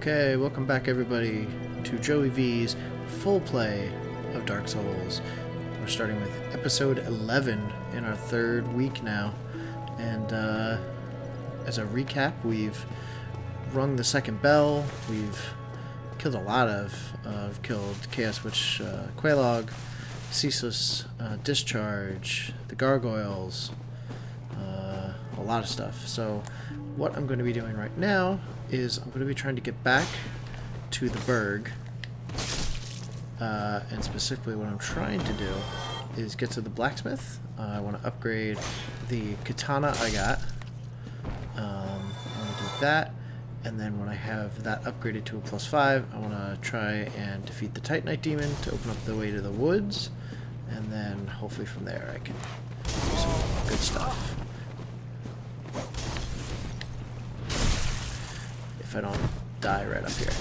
Okay, welcome back everybody to Joey V's full play of Dark Souls. We're starting with episode 11 in our third week now. And as a recap, we've rung the second bell, we've killed a lot of killed Chaos Witch Quelaag, Ceaseless Discharge, the Gargoyles, a lot of stuff. So what I'm going to be doing right now is I'm going to be trying to get back to the Berg, and specifically what I'm trying to do is get to the blacksmith. I want to upgrade the katana I got. I want to do that, and then when I have that upgraded to a +5, I want to try and defeat the Titanite Demon to open up the way to the woods, and then hopefully from there I can do some good stuff. If I don't die right up here.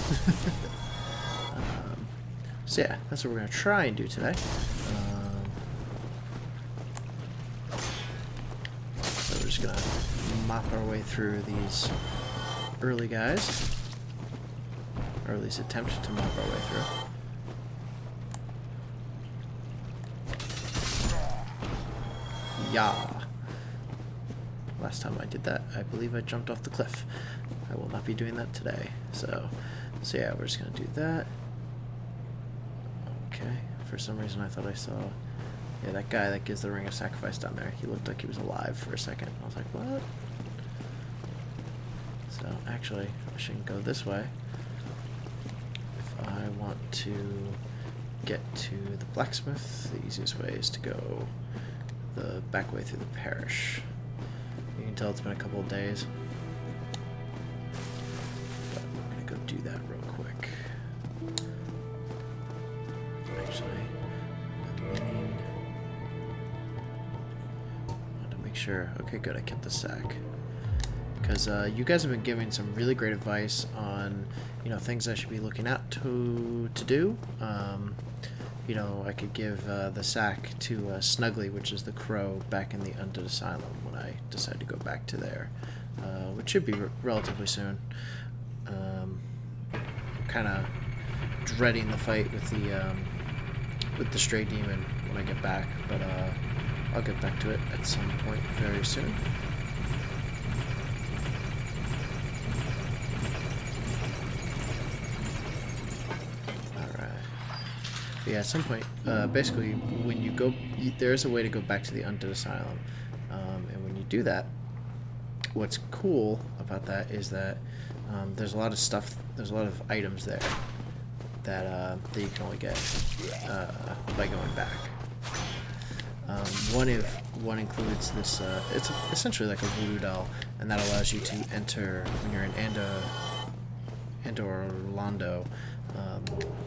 So yeah, that's what we're going to try and do today. So we're just going to mop our way through these early guys. Or at least attempt to mop our way through. Yeah. Last time I did that, I believe I jumped off the cliff. I will not be doing that today. So yeah, we're just going to do that. Okay. For some reason I thought I saw... Yeah, that guy that gives the Ring of Sacrifice down there. He looked like he was alive for a second. I was like, what? So, actually, I shouldn't go this way. If I want to get to the blacksmith, the easiest way is to go the back way through the parish. You can tell it's been a couple of days. But we're going to go do that real quick. Actually, I want to make sure. Okay, good, I kept the sack. Because you guys have been giving some really great advice on, you know, things I should be looking out to do. You know, I could give the sack to Snuggly, which is the crow, back in the Undead Asylum when I decide to go back to there, which should be relatively soon. Kind of dreading the fight with the stray demon when I get back, but I'll get back to it at some point very soon. Yeah, at some point, basically, when you go, there is a way to go back to the Undead Asylum, and when you do that, what's cool about that is that there's a lot of stuff, there's a lot of items there that you can only get by going back. One includes this, it's essentially like a voodoo doll, and that allows you to enter, when you're in Andor Londo,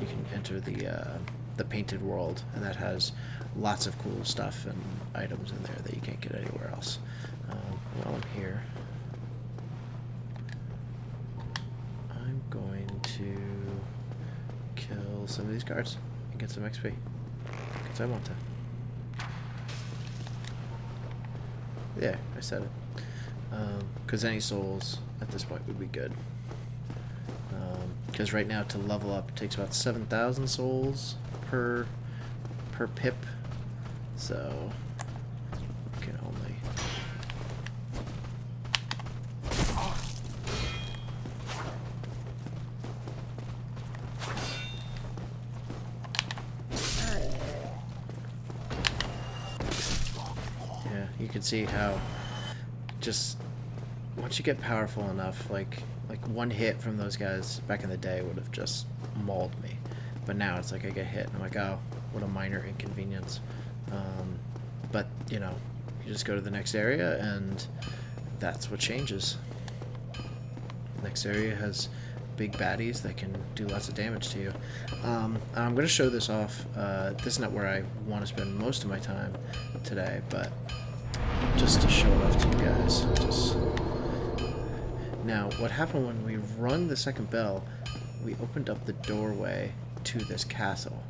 you can enter the painted world, and that has lots of cool stuff and items in there that you can't get anywhere else. While I'm here, I'm going to kill some of these guards and get some XP, because I want to. Yeah, I said it. Because any souls at this point would be good. Because right now to level up it takes about 7,000 souls per pip, so you can only... Yeah, you can see how just once you get powerful enough, like one hit from those guys back in the day would have just mauled me. But now it's like I get hit and I'm like, oh, what a minor inconvenience. But, you know, you just go to the next area and that's what changes. The next area has big baddies that can do lots of damage to you. I'm going to show this off. This is not where I want to spend most of my time today, but just to show it off to you guys. Now, what happened when we rung the second bell, we opened up the doorway to this castle.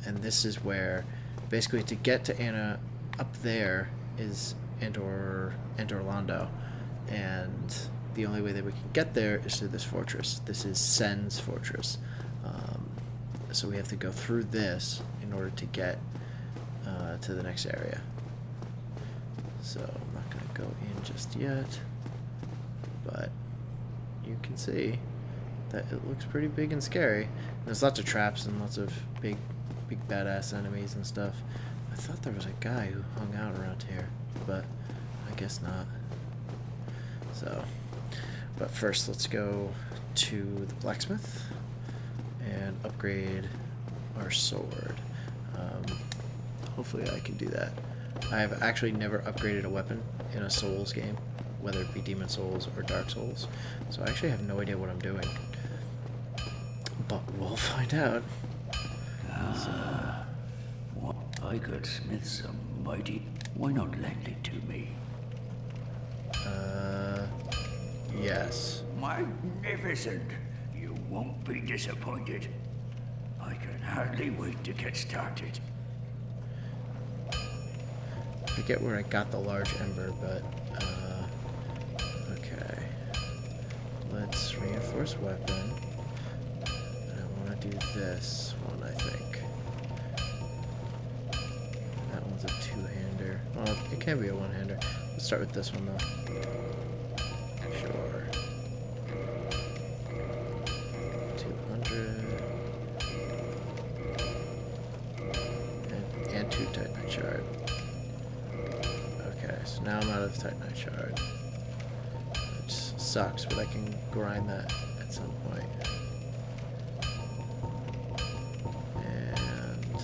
And this is where, basically, to get to Anna, up there is Andor Londo. And the only way that we can get there is through this fortress. This is Sen's fortress. So we have to go through this in order to get to the next area. So I'm not going to go in just yet, but you can see that it looks pretty big and scary. And there's lots of traps and lots of big badass enemies and stuff. I thought there was a guy who hung out around here, but I guess not. So, but first let's go to the blacksmith and upgrade our sword. Hopefully I can do that. I have actually never upgraded a weapon in a Souls game, whether it be Demon Souls or Dark Souls, so I actually have no idea what I'm doing. But we'll find out. What? I could smith some mighty. Why not lend it to me? Yes. Magnificent! You won't be disappointed. I can hardly wait to get started. I forget where I got the large ember, but okay. Let's reinforce weapon. And I want to do this one, I think. That one's a two-hander. Well, it can be a one-hander. Let's start with this one, though. Sure. 200. And 2 Titanite shard. Okay, so now I'm out of Titanite shard. Which sucks, but I can grind that at some point. And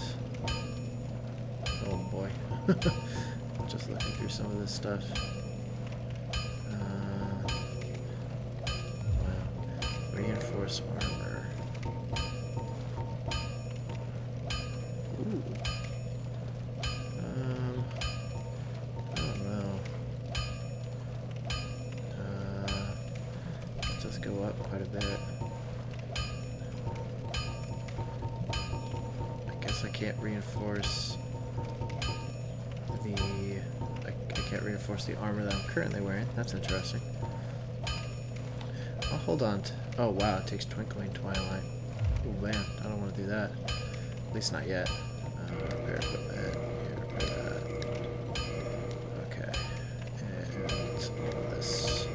oh boy. Just looking through some of this stuff. Wow. Reinforce armor. Ooh. I don't know. It does go up quite a bit. I guess I can't reinforce I can't reinforce the armor that I'm currently wearing. That's interesting. I'll hold on to... Oh wow, it takes Twinkling Twilight. Oh man, I don't want to do that. At least not yet. Repair equipment. Here, repair that. Okay. And all this.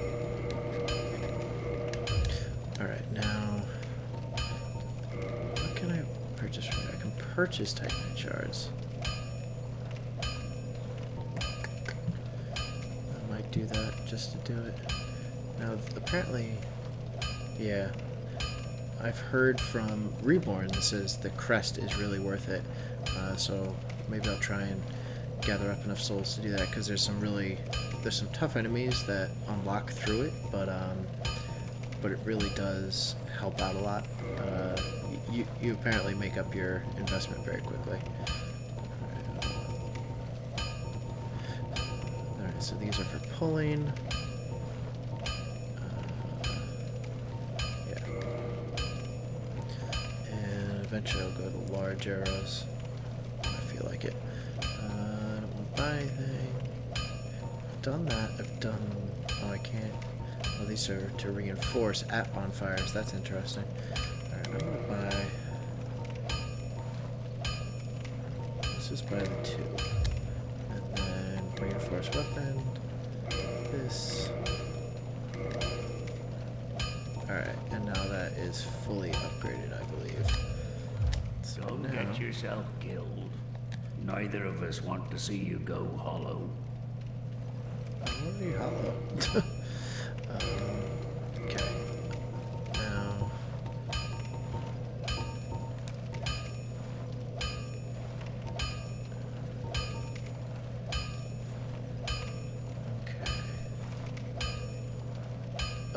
Alright, now... What can I purchase from here? I can purchase Titanite shards. Do that just to do it. Now, apparently, yeah, I've heard from Reborn that says the crest is really worth it. So maybe I'll try and gather up enough souls to do that, because there's some tough enemies that unlock through it, but it really does help out a lot. You apparently make up your investment very quickly. So these are for pulling. Yeah. And eventually I'll go to large arrows. I feel like it. I don't want to buy anything. I've done that. I've done... Oh, I can't. Oh, these are to reinforce at bonfires. That's interesting. Alright, I'm going to buy... Let's just buy the 2. Reinforce weapon. This. Alright, and now that is fully upgraded, I believe. So don't now... get yourself killed. Neither of us want to see you go hollow. I'm already hollow. Okay. Now...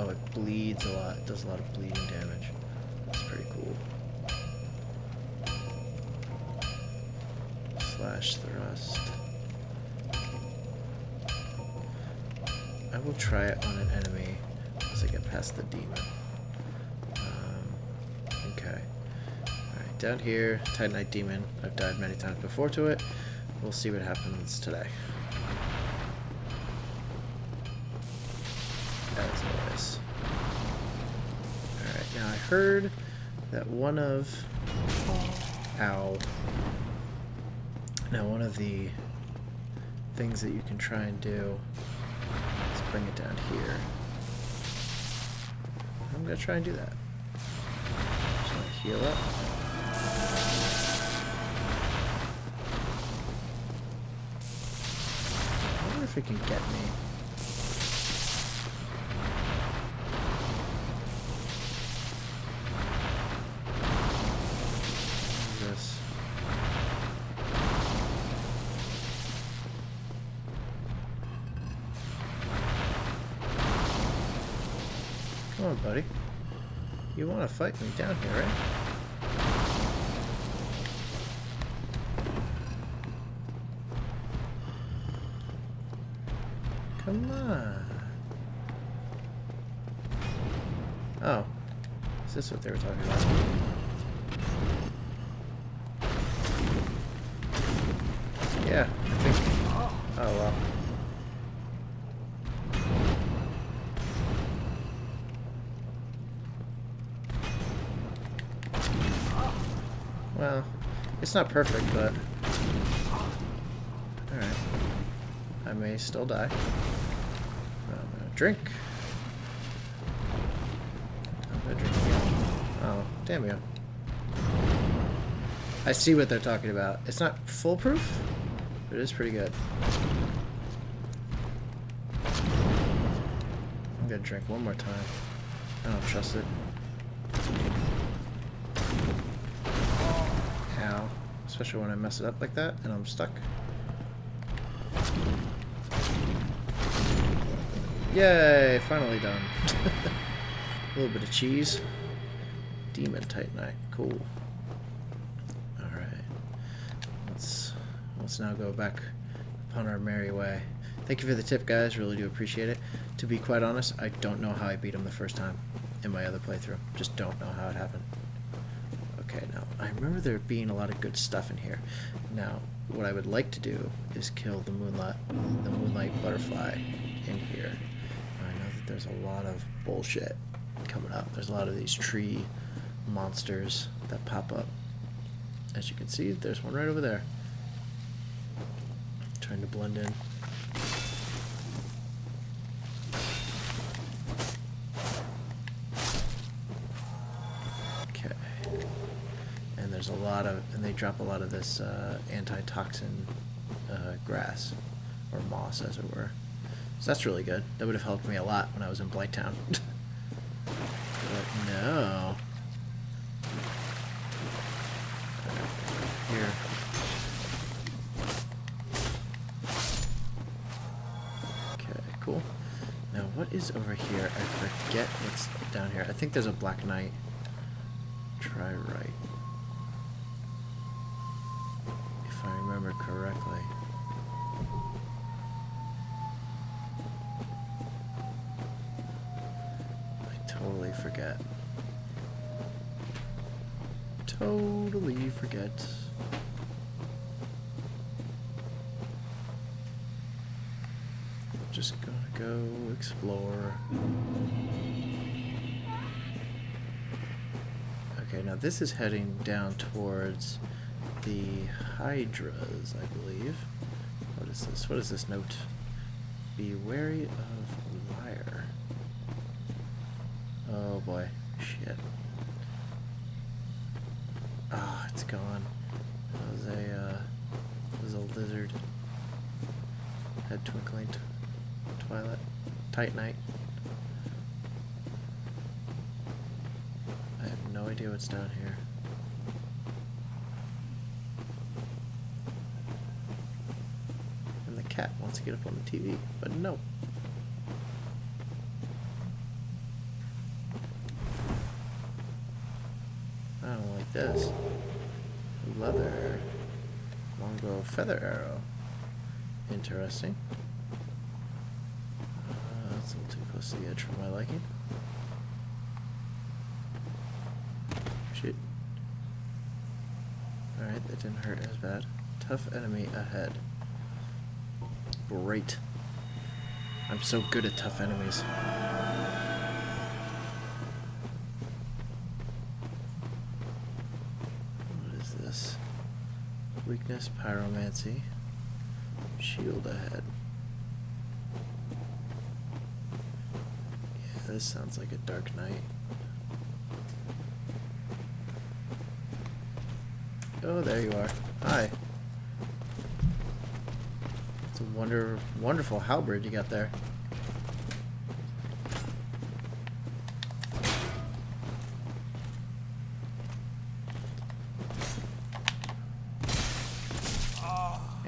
Oh, it bleeds a lot. It does a lot of bleeding damage. That's pretty cool. Slash thrust. I will try it on an enemy once I get past the demon. Okay. Alright, down here, Titanite Demon. I've died many times before to it. We'll see what happens today. As always. now I heard that one of... Ow. Now one of the things that you can try and do is bring it down here. I'm gonna try and do that. Just gonna heal up. I wonder if it can get me. What is this? Come on, buddy. You want to fight me down here, right? Come on. Oh. Is this what they were talking about? Yeah, I think... Oh, well. Well, it's not perfect, but... Alright. I may still die. I'm gonna drink. I'm gonna drink again. Oh, damn you. I see what they're talking about. It's not foolproof, but it is pretty good. I'm gonna drink one more time. I don't trust it. Ow. Especially when I mess it up like that and I'm stuck. Yay! Finally done. A little bit of cheese. Demon Titanite. Cool. Alright. Let's now go back upon our merry way. Thank you for the tip, guys. Really do appreciate it. To be quite honest, I don't know how I beat him the first time in my other playthrough. Just don't know how it happened. Okay, now, I remember there being a lot of good stuff in here. Now, what I would like to do is kill the Moonlight Butterfly in here. I know that there's a lot of bullshit coming up. There's a lot of these tree monsters that pop up. As you can see, there's one right over there. Trying to blend in. Okay. And there's a lot of, and they drop a lot of this antitoxin grass, or moss as it were. So that's really good. That would have helped me a lot when I was in Blighttown. But no. Here. Okay, cool. Now what is over here? I forget what's down here. I think there's a Black Knight. Try right. If I remember correctly. Totally forget. Totally forget. Just gonna go explore. Okay, now this is heading down towards the Hydras, I believe. What is this? What is this note? Be wary of liar. Oh boy, shit. Ah, it's gone. It was a lizard. Head twinkling twilight. Titanite. I have no idea what's down here. And the cat wants to get up on the TV, but no. I don't like this. Leather. Longbow feather arrow. Interesting. That's a little too close to the edge for my liking. Shit. Alright, that didn't hurt as bad. Tough enemy ahead. Great. I'm so good at tough enemies. Weakness, pyromancy. Shield ahead. Yeah, this sounds like a Dark Knight. Oh, there you are. Hi. It's a wonderful halberd you got there.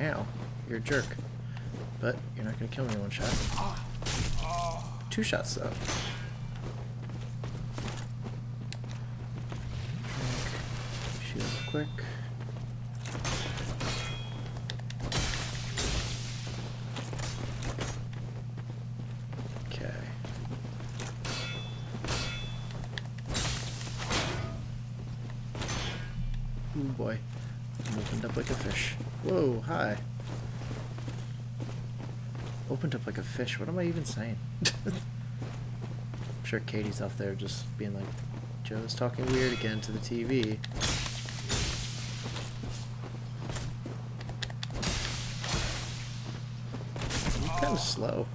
Ow, you're a jerk. But you're not gonna kill me in one shot. 2 shots though. Drink. Shield quick. Okay. Ooh boy. I'm opened up like a fish. Whoa, hi. Opened up like a fish. What am I even saying? I'm sure Katie's off there just being like, Joe's talking weird again to the TV. You're kind of slow.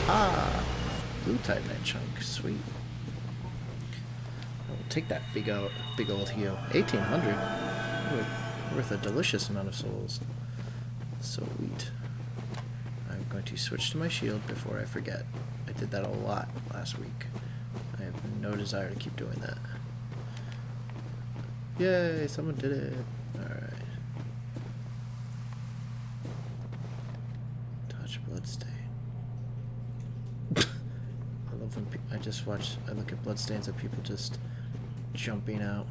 Ah, blue Titanite chunk, sweet. I will take that big old heal. 1800, worth a delicious amount of souls. Sweet. I'm going to switch to my shield before I forget. I did that a lot last week. I have no desire to keep doing that. Yay, someone did it. Alright. Touch bloodstain. I love when I look at bloodstains of people just jumping out.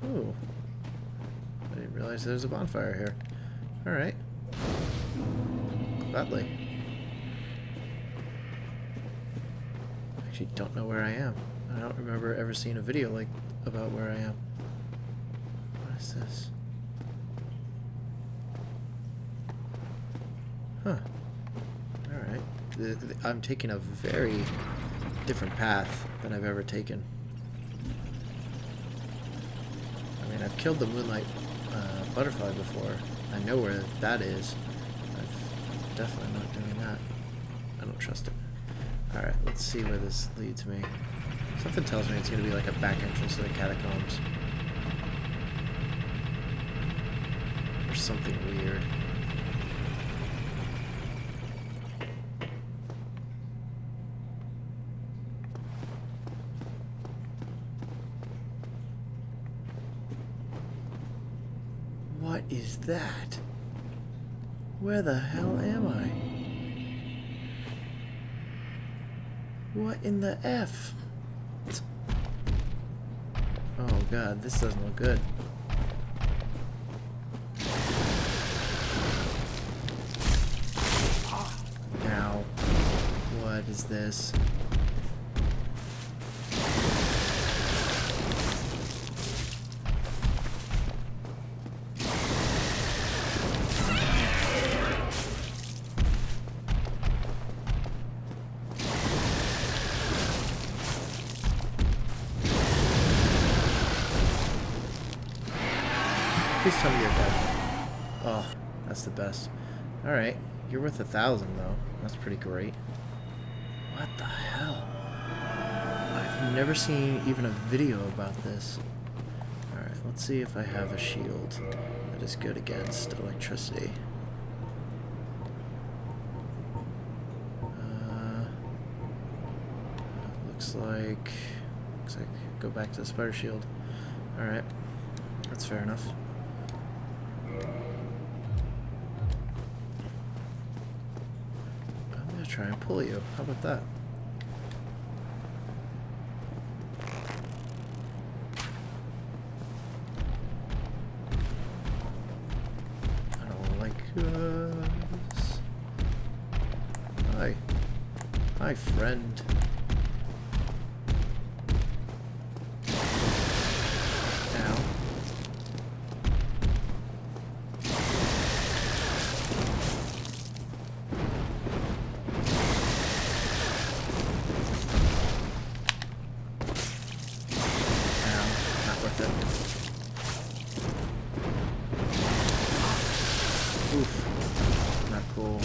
Ooh. I didn't realize there was a bonfire here. Alright. Gladly. I actually don't know where I am. I don't remember ever seeing a video about where I am. What is this? Huh. Alright. I'm taking a very different path than I've ever taken. I mean, I've killed the Moonlight Butterfly before. I know where that is. I'm definitely not doing that. I don't trust it. Alright, let's see where this leads me. Something tells me it's going to be like a back entrance to the catacombs. Or something weird. What is that? Where the hell am I? What in the F? Oh god, this doesn't look good. Now, what is this? Please tell me you're dead. Oh, that's the best. Alright, you're worth 1,000 though. That's pretty great. What the hell? I've never seen even a video about this. Alright, let's see if I have a shield that is good against electricity. Looks like go back to the spider shield. Alright, that's fair enough. I'm gonna try and pull you. How about that? I don't like us. Hi. Hi, friend. Oof. Not cool.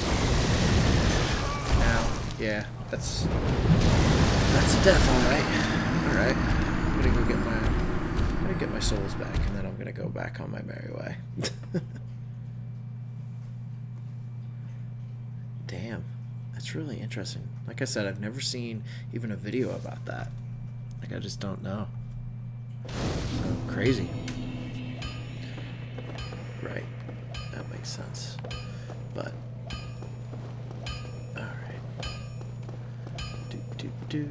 Ow. Yeah, that's a death, alright. Alright. I'm gonna go get my souls back, and then I'm gonna go back on my merry way. Damn. That's really interesting. Like I said, I've never seen even a video about that. Like, I just don't know. So crazy. Right. That makes sense. But alright. Do.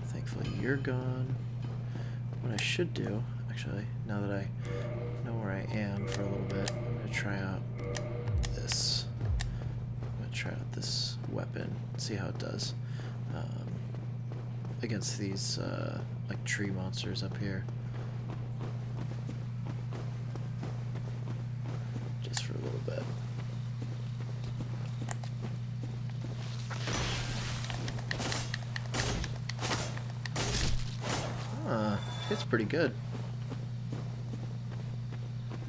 Thankfully you're gone. What I should do, actually, now that I know where I am for a little bit, I'm gonna try out this. I'm gonna try out this weapon, see how it does against these like tree monsters up here. Just for a little bit. Hits pretty good.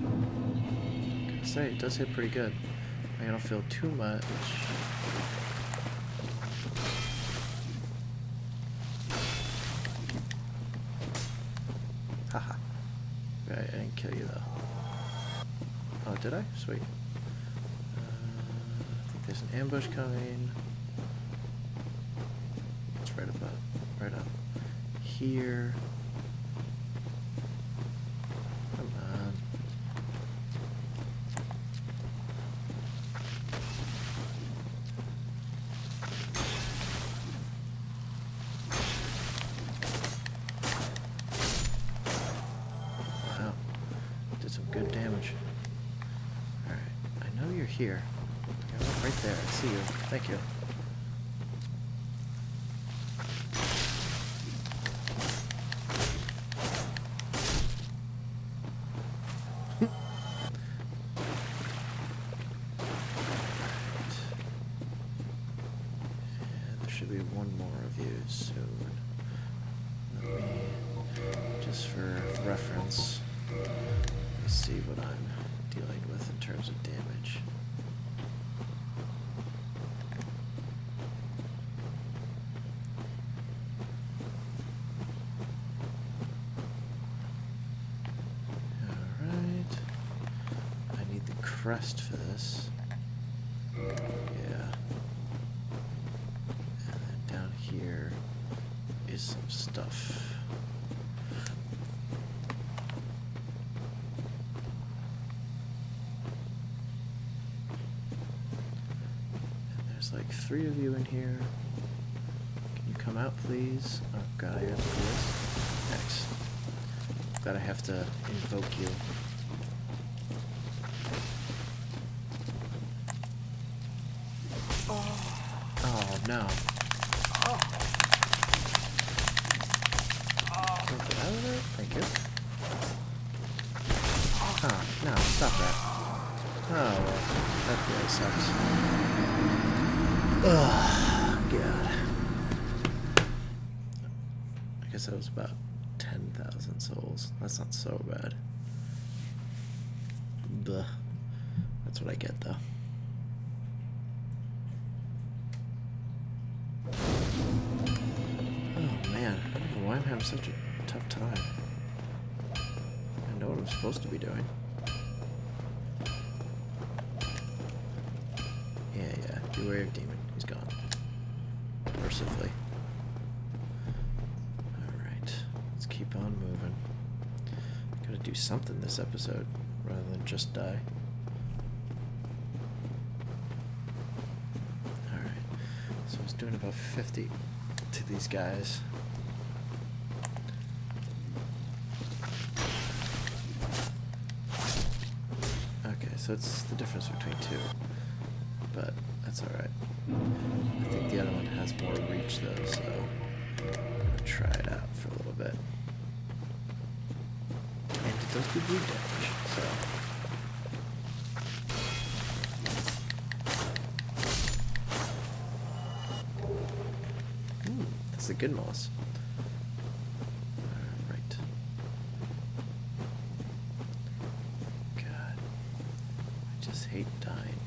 Gotta say, it does hit pretty good. I don't feel too much. Haha. Right, I didn't kill you though. Oh, did I? Sweet. I think there's an ambush coming. It's right up here. Come on. Wow. Did some good damage. Alright. I know you're here. You're right there. I see you. Thank you. Should be one more of you soon. Let me, just for reference, let's see what I'm dealing with in terms of damage. Alright. I need the crest for this. Yeah. Here is some stuff. And there's like 3 of you in here. Can you come out, please? Oh god, I have to do this. Next. Glad I have to invoke you. Oh no. Get out of there. Thank you. Oh, no, stop that. Oh, well, that really sucks. Ugh, God. I guess that was about 10,000 souls. That's not so bad. Bleh. That's what I get, though. Oh, man. I don't know why I'm having such a tough time. I know what I'm supposed to be doing. Yeah. Beware of Demon. He's gone. Mercifully. Alright. Let's keep on moving. Gotta do something this episode rather than just die. Alright. So I was doing about 50 to these guys. So it's the difference between 2, but that's alright. I think the other one has more reach though, so I'm gonna try it out for a little bit. And it does good bleed damage, so. That's a good moss. Alright. God. just hate dying.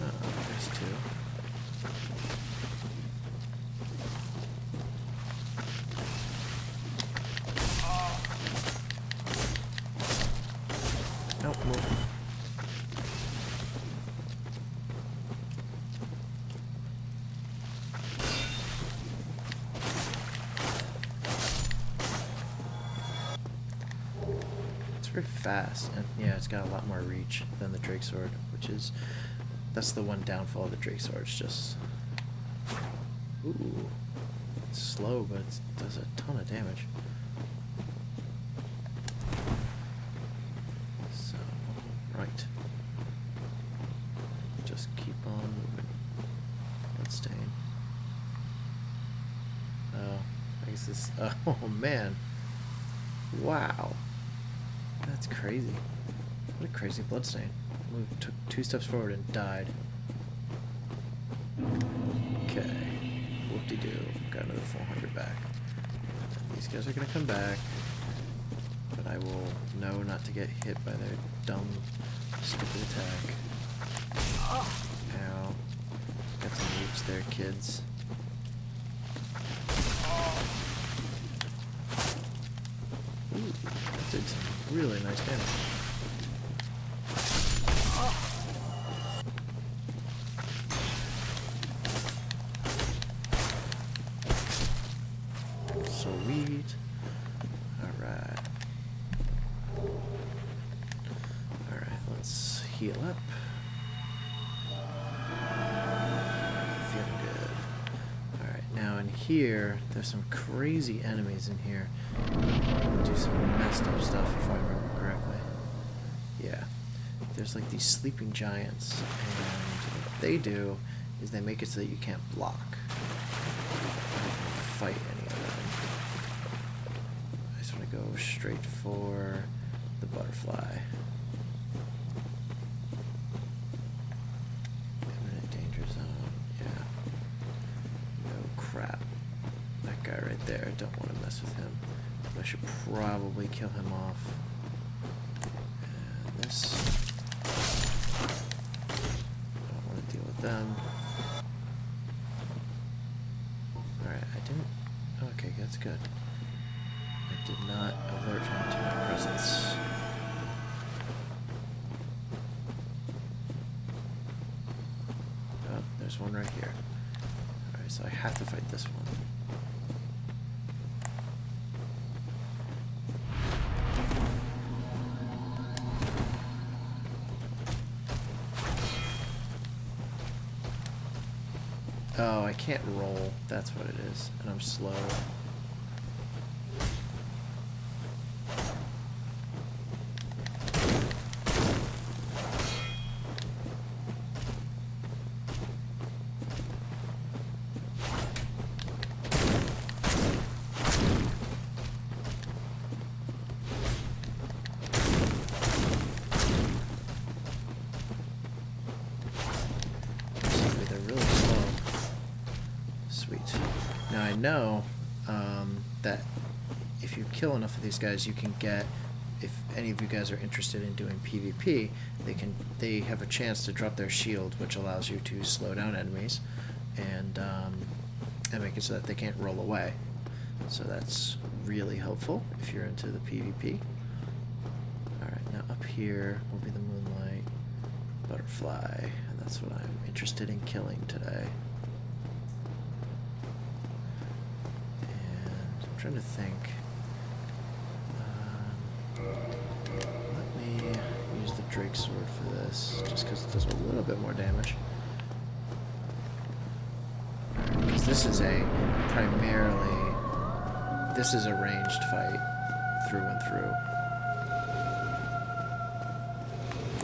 Oh, there's two. Nope, move. Pretty fast, and yeah, it's got a lot more reach than the Drake Sword, that's the one downfall of the Drake Sword. It's just, ooh, it's slow, but it does a ton of damage. So, right, just keep on moving. Bloodstain. Oh, I guess this. Oh man, wow. That's crazy. What a crazy bloodstain. Took 2 steps forward and died. Okay. Whoop-de-doo. Got another 400 back. These guys are gonna come back. But I will know not to get hit by their dumb, stupid attack. Ow. Got some roots there, kids. Ooh, that did some really nice damage. Sweet. Alright. Alright, let's heal up. Feeling good. Alright, now in here, there's some crazy enemies in here. Do some messed up stuff if I remember correctly. Yeah. There's like these sleeping giants, and what they do is they make it so that you can't block. Fight any of them. I just want to go straight for the butterfly. Imminent danger zone. Yeah. No crap. That guy right there, don't want to mess with him. I should probably kill him off. And this. Don't want to deal with them. Alright, I didn't. Okay, that's good. I did not alert him to my presence. Oh, there's one right here. Alright, so I have to fight this one. Oh, I can't roll. That's what it is. And I'm slow. I know that if you kill enough of these guys, you can get, if any of you guys are interested in doing PvP, they have a chance to drop their shield, which allows you to slow down enemies and make it so that they can't roll away. So that's really helpful if you're into the PvP. Alright, now up here will be the Moonlight Butterfly, and that's what I'm interested in killing today. I'm trying to think. Let me use the Drake Sword for this, just because it does a little bit more damage. Because this is primarily, this is a ranged fight through and through.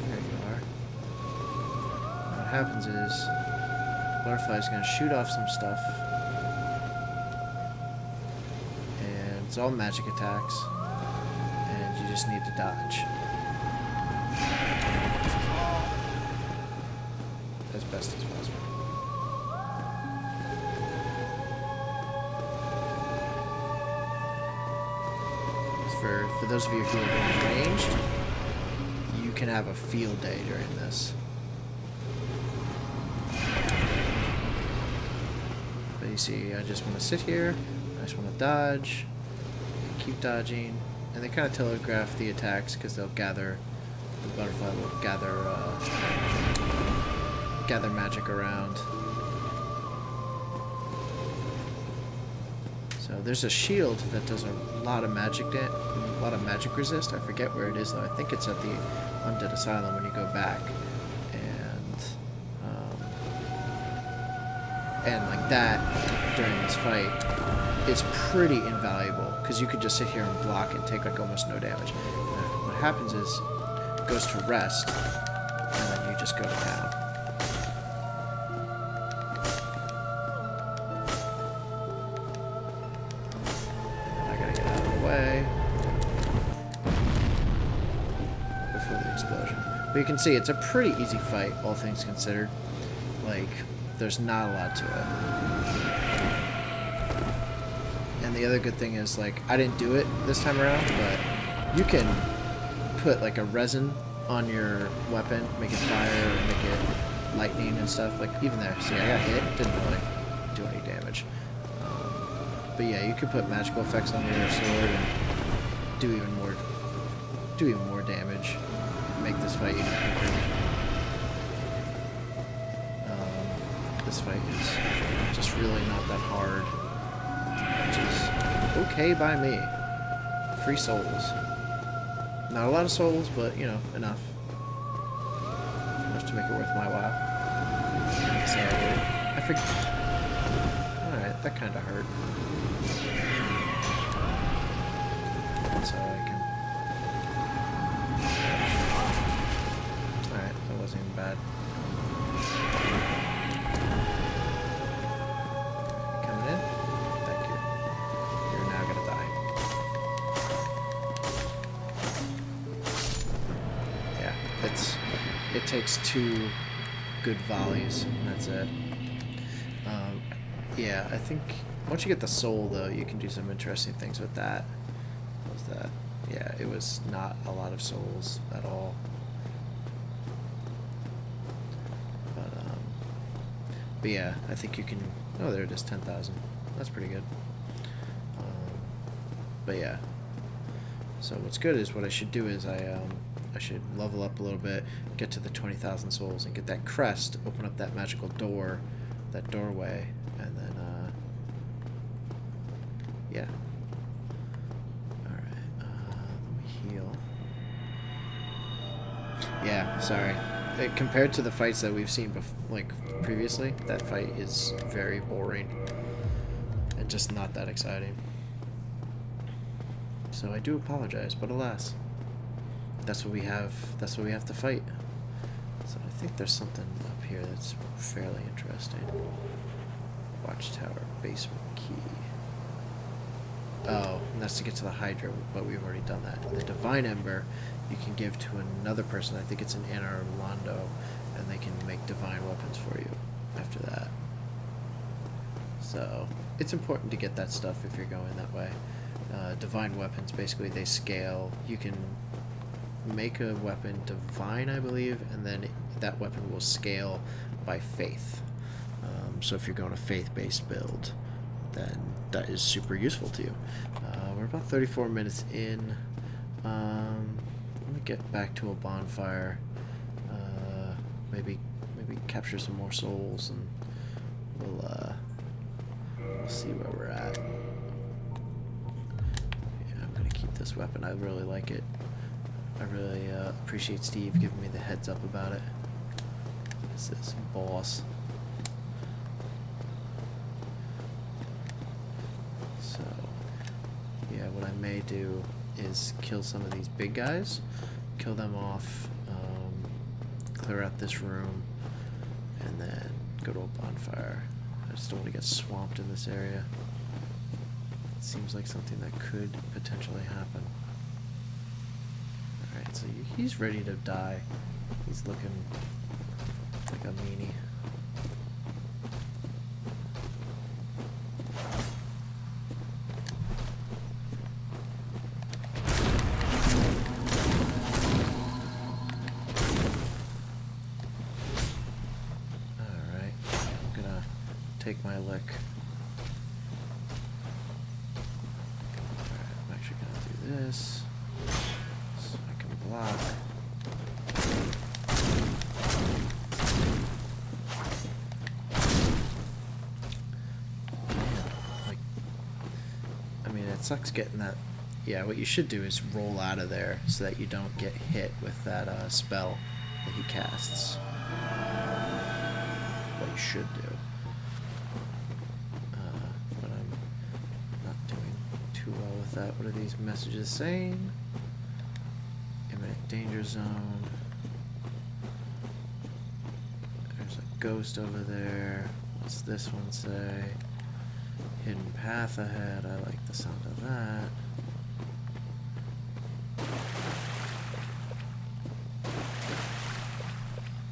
There you are. And what happens is, Butterfly's going to shoot off some stuff. It's all magic attacks, and you just need to dodge as best as possible. Just for those of you who are going ranged, you can have a field day during this. But you see, I just want to sit here, I just want to dodge, keep dodging, and they kind of telegraph the attacks because they'll gather, the butterfly will gather magic around. So there's a shield that does a lot of magic resist. I forget where it is though. I think it's at the Undead Asylum when you go back. And like that during this fight is pretty invaluable because you could just sit here and block and take like almost no damage. Now, what happens is it goes to rest and then you just go to town. And I gotta get out of the way before the explosion. But you can see it's a pretty easy fight, all things considered. Like, there's not a lot to it. And the other good thing is, like, I didn't do it this time around, but you can put, like, a resin on your weapon, make it fire, or make it lightning and stuff. Like, even there, see, I got hit, didn't really do any damage. But yeah, you could put magical effects on your sword and do even more damage, make this fight even quicker. This fight is just really not that hard, which is okay by me. Free souls. Not a lot of souls, but, you know, enough. Enough to make it worth my while. So I forget. Alright, that kind of hurt. So I can... Alright, that wasn't even bad. It takes 2 good volleys, and that's it. Yeah, I think once you get the soul, though, you can do some interesting things with that. What was that? Yeah, it was not a lot of souls at all. But yeah, I think you can... Oh, there it is, 10,000. That's pretty good. But yeah. So what's good is what I should do is I should level up a little bit, get to the 20,000 souls, and get that crest, open up that magical door, that doorway, and then, yeah. Alright, let me heal. Yeah, sorry. Compared to the fights that we've seen previously, that fight is very boring, and just not that exciting. So I do apologize, but alas. That's what we have. That's what we have to fight. So I think there's something up here that's fairly interesting. Watchtower basement key. Oh, and that's to get to the Hydra, but we've already done that. The Divine Ember you can give to another person. I think it's an Anna or Londo, and they can make divine weapons for you after that. So it's important to get that stuff if you're going that way. Divine weapons, basically, they scale. You can make a weapon divine, I believe, and then that weapon will scale by faith. So if you're going a faith-based build, then that is super useful to you. We're about 34 minutes in. Let me get back to a bonfire. Maybe capture some more souls, and we'll see where we're at. Yeah, I'm gonna keep this weapon. I really like it. I really appreciate Steve giving me the heads up about it. This is boss. So, yeah, what I may do is kill some of these big guys, kill them off, clear out this room, and then go to a bonfire. I just don't want to get swamped in this area. It seems like something that could potentially happen. Alright, so he's ready to die. He's looking like a meanie. take my lick. Alright, I'm actually gonna do this so I can block. Man, like, I mean, it sucks getting that. Yeah, what you should do is roll out of there so that you don't get hit with that spell that he casts. What you should do. But I'm not doing too well with that. What are these messages saying? Imminent danger zone. There's a ghost over there. What's this one say? Hidden path ahead. I like the sound of that.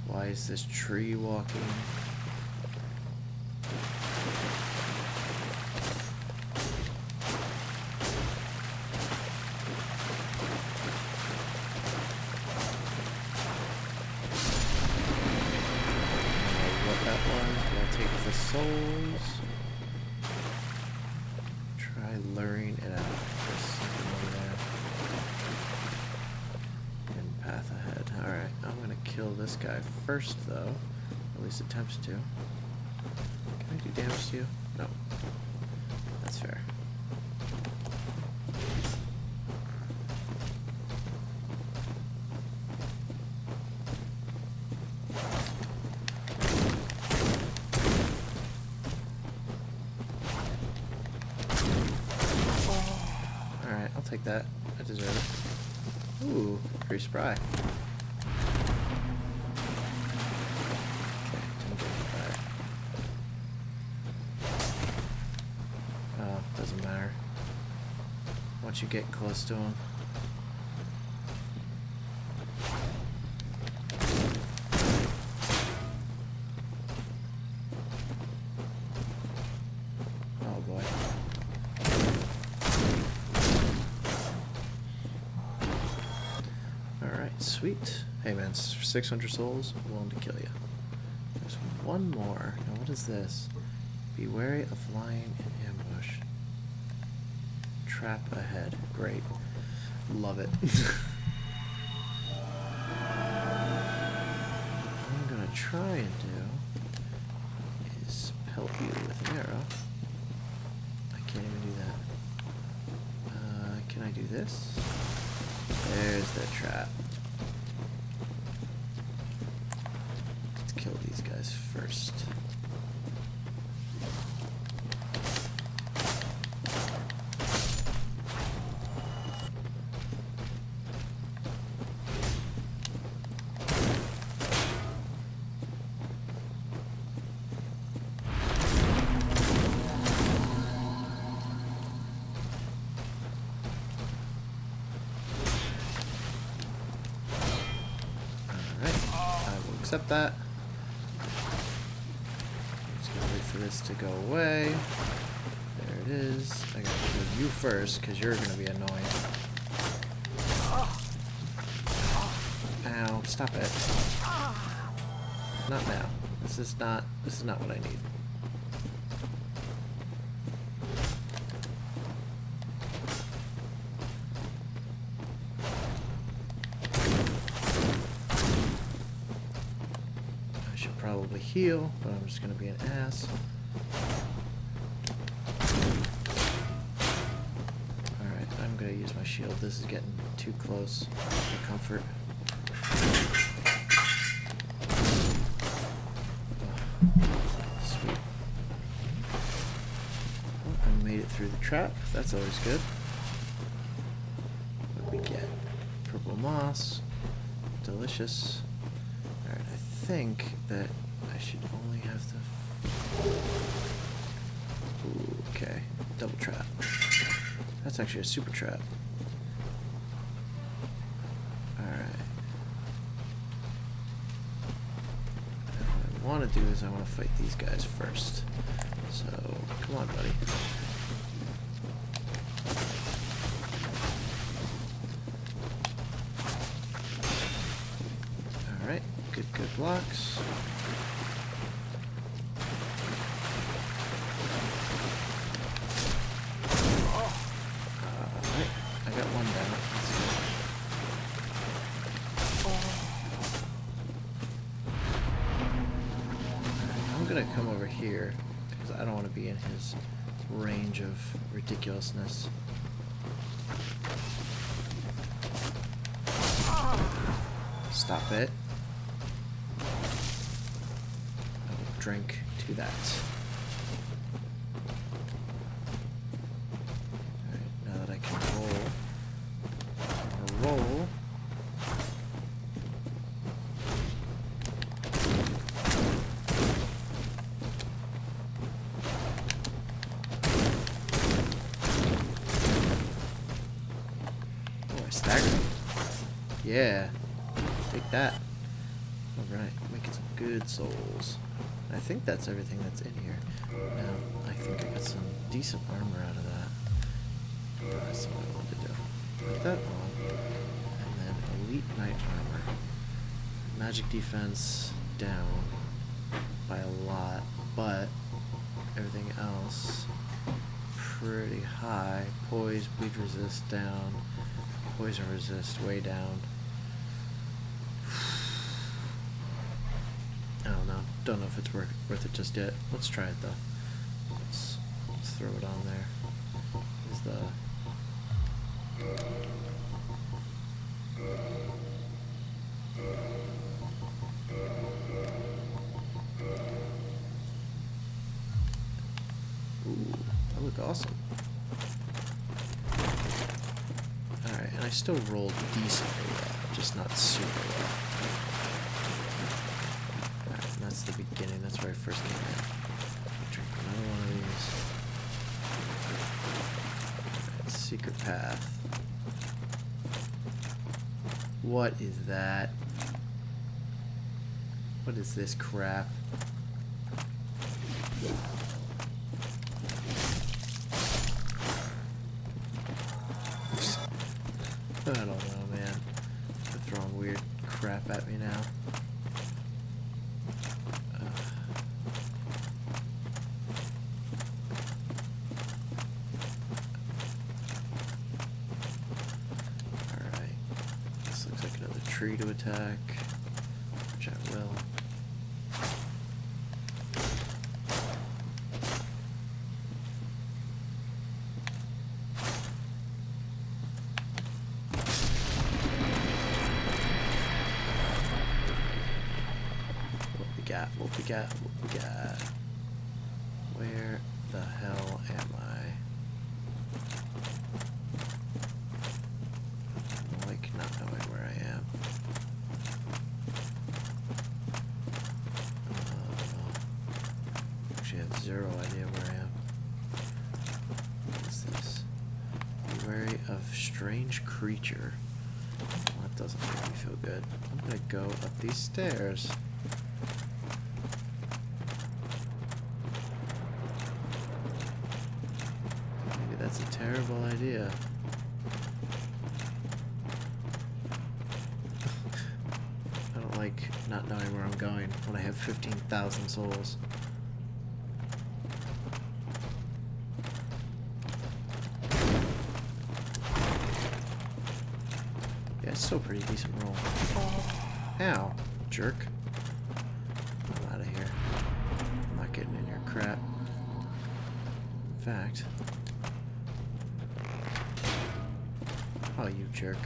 Why is this tree walking? Souls. Try luring it out. There's something over there. And path ahead. Alright, I'm gonna kill this guy first, though. At least attempt to. Can I do damage to you? No. That's fair. Take that. I deserve it. Ooh, pretty spry. Okay, didn't get hit by it. Oh, doesn't matter. Once you get close to him. Oh boy. Sweet. Hey man, 600 souls, I'm willing to kill you. There's one more. Now what is this? Be wary of lying in ambush. Trap ahead. Great. Love it. What I'm gonna try and do is pelt you with an arrow. I can't even do that. Can I do this? There's the trap. Kill these guys first. Alright, I will accept that. For this to go away. There it is. I gotta kill you first because you're gonna be annoying. Ow, stop it. Not now. This is not what I need. Probably heal, but I'm just gonna be an ass. Alright, I'm gonna use my shield. This is getting too close for comfort. Sweet. Oh, I made it through the trap. That's always good. What do we get? Purple moss. Delicious. Alright, I think that I should only have to... Ooh, okay. Double trap. That's actually a super trap. Alright. What I want to do is I want to fight these guys first. So, come on, buddy. Alright, good blocks. down. That's good. I'm gonna come over here because I don't want to be in his range of ridiculousness. Stop it. I will drink to that. Alright, now that I can roll, I'm gonna roll. Oh, I staggered. Yeah. Take that. Alright, making some good souls. I think that's everything that's in here. Now, I think I got some decent armor out of that. That's what I wanted to do. Put that on. And then elite knight armor. Magic defense down by a lot, but everything else pretty high. Poise, bleed resist down. Poison resist way down. I don't know. Don't know if it's worth it just yet. Let's try it though. Let's throw it on there. Is the ooh, that looked awesome. Alright, and I still rolled decently well, just not super well. That's the beginning. That's where I first came in. Drink another one of these. Right, secret path. What is that? What is this crap? I don't know, man. They're throwing weird crap at me now. Tree to attack, which I will. What we got? What we got? What we got? Where the hell am I? I like not knowing where I am. I have zero idea where I am. What is this? Be wary of strange creature. Well, that doesn't make me feel good. I'm gonna go up these stairs. Maybe that's a terrible idea. I don't like not knowing where I'm going when I have 15,000 souls. Still pretty decent roll. Ow, jerk. I'm out of here. I'm not getting in your crap. In fact. Oh, you jerk.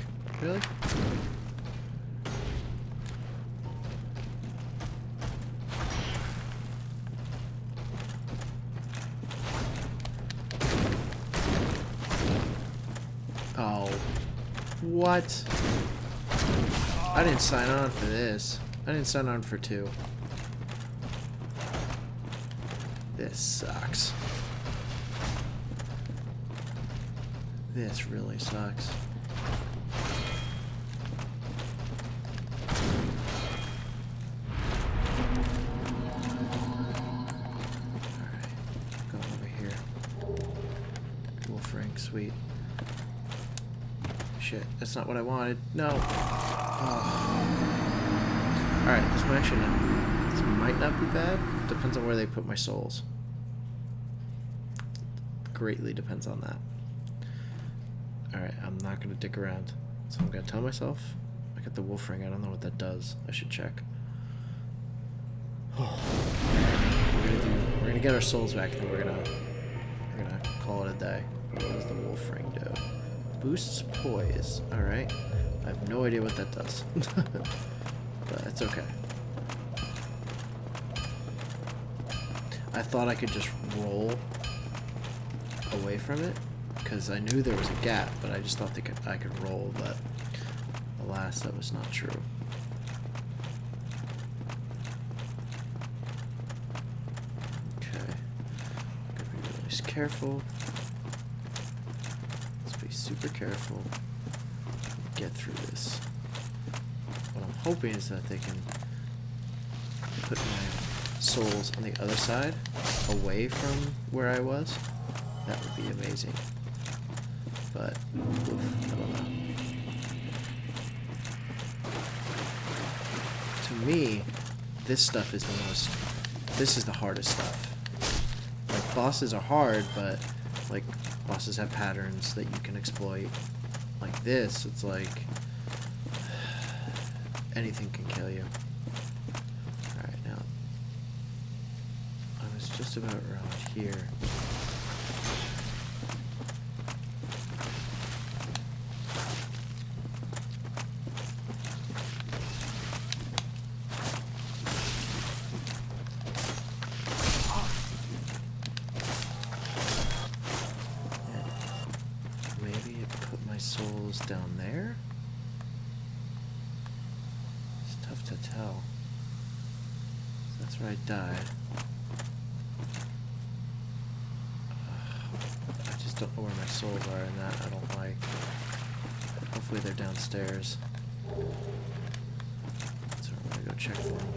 Really? Oh. What? I didn't sign on for this. I didn't sign on for 2. This sucks. This really sucks. Alright. Go over here. Wolf ring, sweet. Shit, that's not what I wanted. No. Oh. Alright, this might not be bad. Depends on where they put my souls. Greatly depends on that. Alright, I'm not gonna dick around. So I'm gonna tell myself I got the wolf ring. I don't know what that does. I should check. We're gonna get our souls back, and then we're gonna call it a day. What does the wolf ring do? Boosts poise. Alright. I have no idea what that does. But it's okay. I thought I could just roll away from it, because I knew there was a gap, but I just thought I could roll, but alas, that was not true. Okay. Gotta be really careful. Let's be super careful. Get through this. What I'm hoping is that they can put my souls on the other side, away from where I was. That would be amazing. But, oof, I don't know. To me, this stuff is the most... This is the hardest stuff. Like, bosses are hard, but, like, bosses have patterns that you can exploit. Like this, it's like... anything can kill you. Alright, now... I was just about around here. Souls down there? It's tough to tell. That's where I died. I just don't know where my souls are in that. I don't like. Hopefully they're downstairs. So I'm gonna go check for them.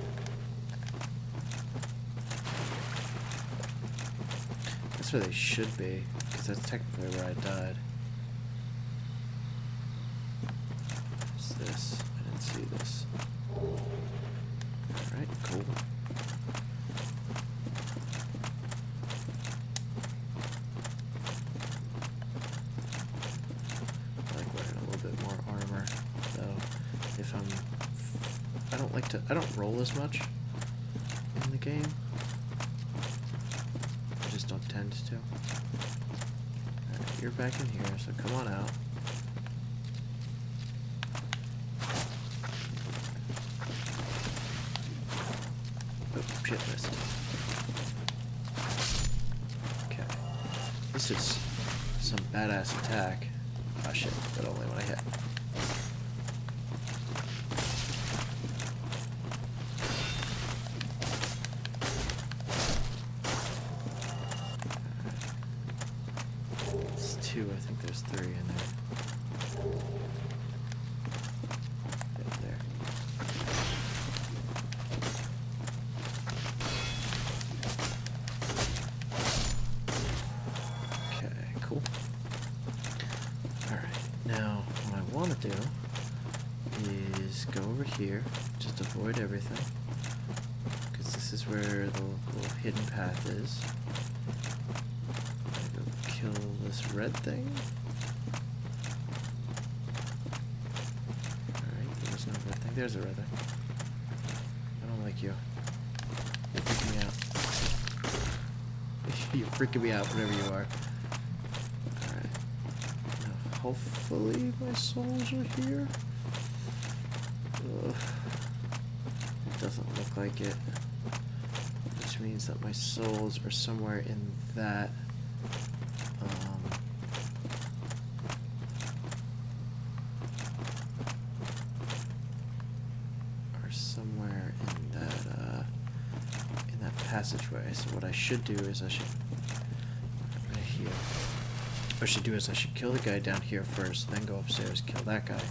That's where they should be, because that's technically where I died. This. I didn't see this. Alright, cool. I like wearing a little bit more armor, though. If I don't roll as much in the game. I just don't tend to. Alright, you're back in here, so come on out. Shit, missed. Okay. This is some badass attack. Oh shit, but only when I hit. It's 2, I think there's 3 in there. Right there. Do is go over here, just avoid everything, because this is where the little hidden path is. I'm gonna go kill this red thing. Alright, there's no red thing. There's a red thing. I don't like you. You're freaking me out. You're freaking me out, whatever you are. Hopefully my souls are here. Ugh. It doesn't look like it. Which means that my souls are somewhere in that. Or somewhere in that passageway. So what I should do is I should kill the guy down here first, then go upstairs, kill that guy,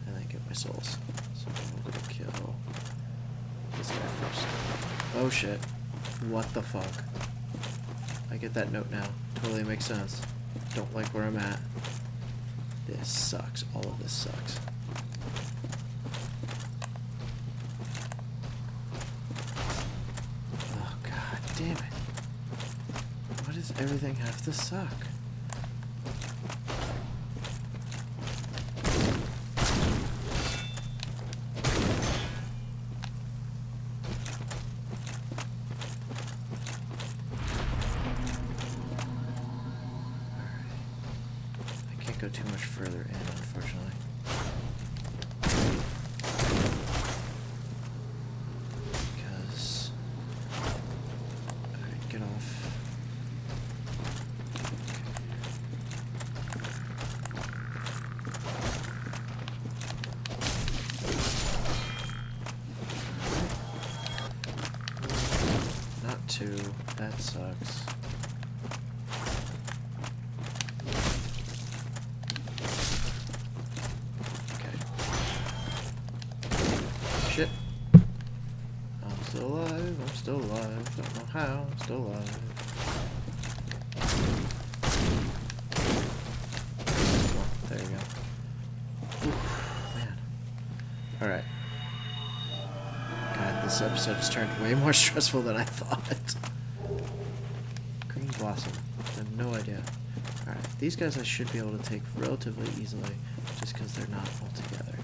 and then get my souls. So I'm gonna kill this guy first. Oh shit. What the fuck? I get that note now. Totally makes sense. Don't like where I'm at. This sucks. All of this sucks. Oh god damn it. Why does everything have to suck? go too much further in, unfortunately. Because... Alright, get off. Not two. That sucks. Shit. I'm still alive, I'm still alive, don't know how, I'm still alive. Oh, there you go. Oof, man. Alright. God, this episode has turned way more stressful than I thought. Green Blossom. I have no idea. Alright, these guys I should be able to take relatively easily, just because they're not all together.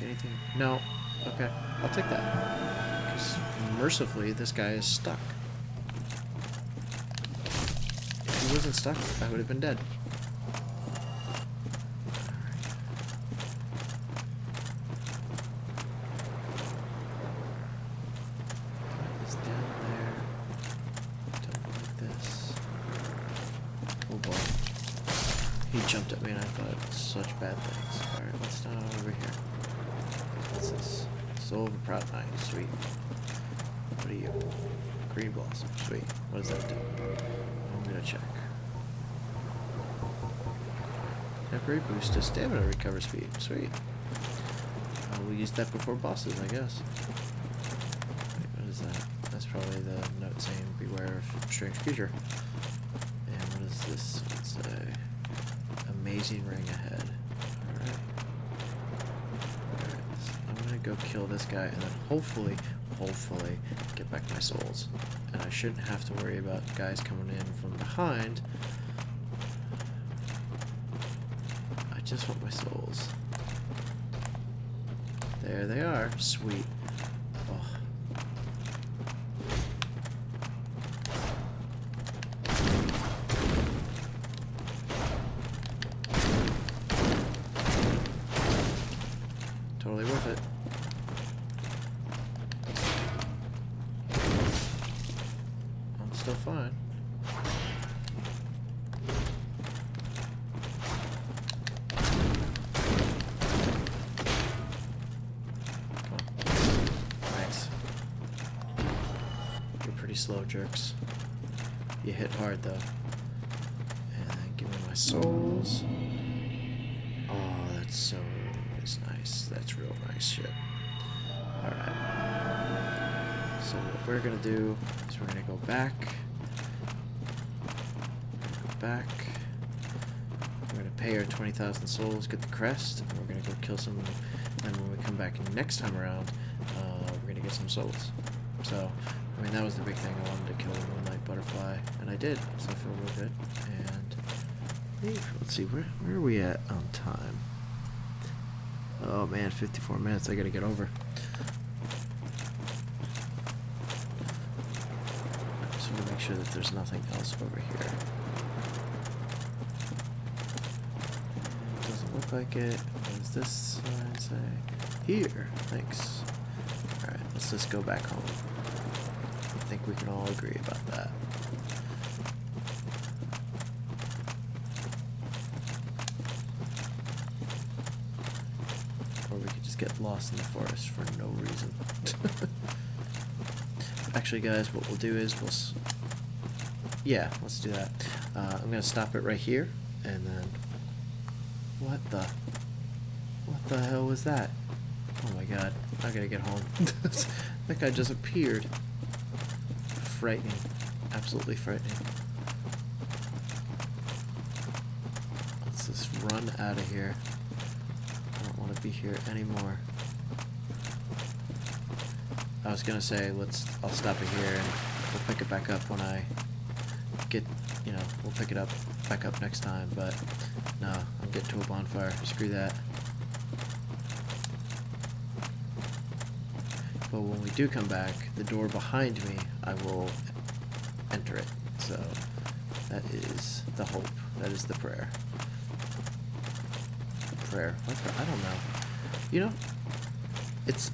Get anything? No. Okay, I'll take that. Because mercifully, this guy is stuck. If he wasn't stuck, I would have been dead. What is down there? Don't like this. Oh boy. He jumped at me and I thought such bad things. Alright, what's down over here? What's this? Soul of a Proud Knight. Sweet. What are you? Green Blossom. Sweet. What does that do? I'm gonna check. Temporary boost to stamina recover speed. Sweet. We'll use that before bosses, I guess. Wait, what is that? That's probably the note saying beware of strange creature. And what is this? It's a amazing ring ahead. Alright. I'm gonna go kill this guy and then hopefully get back my souls. And I shouldn't have to worry about guys coming in from behind. I just want my souls. There they are. Sweet. Oh. Totally worth it. I'm still fine. Come on. Nice. You're pretty slow, jerks. You hit hard, though. And then give me my souls. Oh, that's so... That's nice. That's real nice shit. Alright. So what we're gonna do is we're gonna go back. We're gonna pay our 20,000 souls, get the crest, and we're gonna go kill some. And when we come back next time around, we're gonna get some souls. So, I mean, that was the big thing. I wanted to kill the Moonlight Butterfly, and I did. So I feel real good. And let's see, where are we at on time? Oh man, 54 minutes. I gotta get over. I just want to make sure that there's nothing else over here. Doesn't look like it. What does this sign say? Here. Thanks. Alright, let's just go back home. I think we can all agree about that. Or we could just get lost in the forest for no reason. Actually, guys, what we'll do is yeah, let's do that. I'm gonna stop it right here, and then what the hell was that? Oh my god, I gotta get home. That guy just appeared. Frightening, absolutely frightening. Let's just run out of here. I don't want to be here anymore. I was gonna say I'll stop it here and we'll pick it back up when I get, we'll pick it up back up next time, but no, I'm getting to a bonfire. Screw that. But when we do come back, the door behind me, I will enter it. So that is the hope. That is the prayer. prayer. I don't know. You know, it's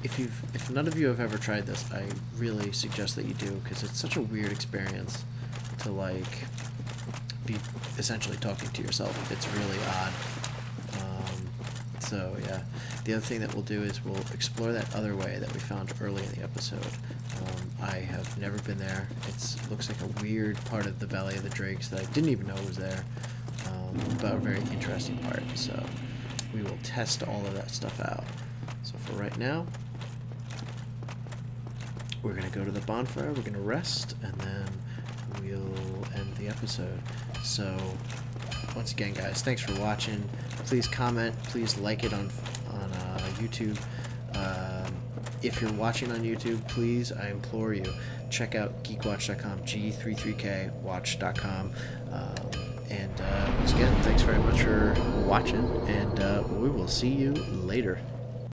if none of you have ever tried this, I really suggest that you do, because it's such a weird experience to like be essentially talking to yourself. It's really odd. So yeah, the other thing that we'll do is we'll explore that other way that we found early in the episode. I have never been there. It looks like a weird part of the Valley of the Drakes that I didn't even know was there, but a very interesting part. So we will test all of that stuff out. So for right now, we're going to go to the bonfire, we're going to rest, and then we'll end the episode. So once again, guys, thanks for watching. Please comment, please like it on YouTube. If you're watching on YouTube, please, I implore you, check out geekwatch.com, G33kwatch.com. And once again, thanks very much for watching, and we will see you later.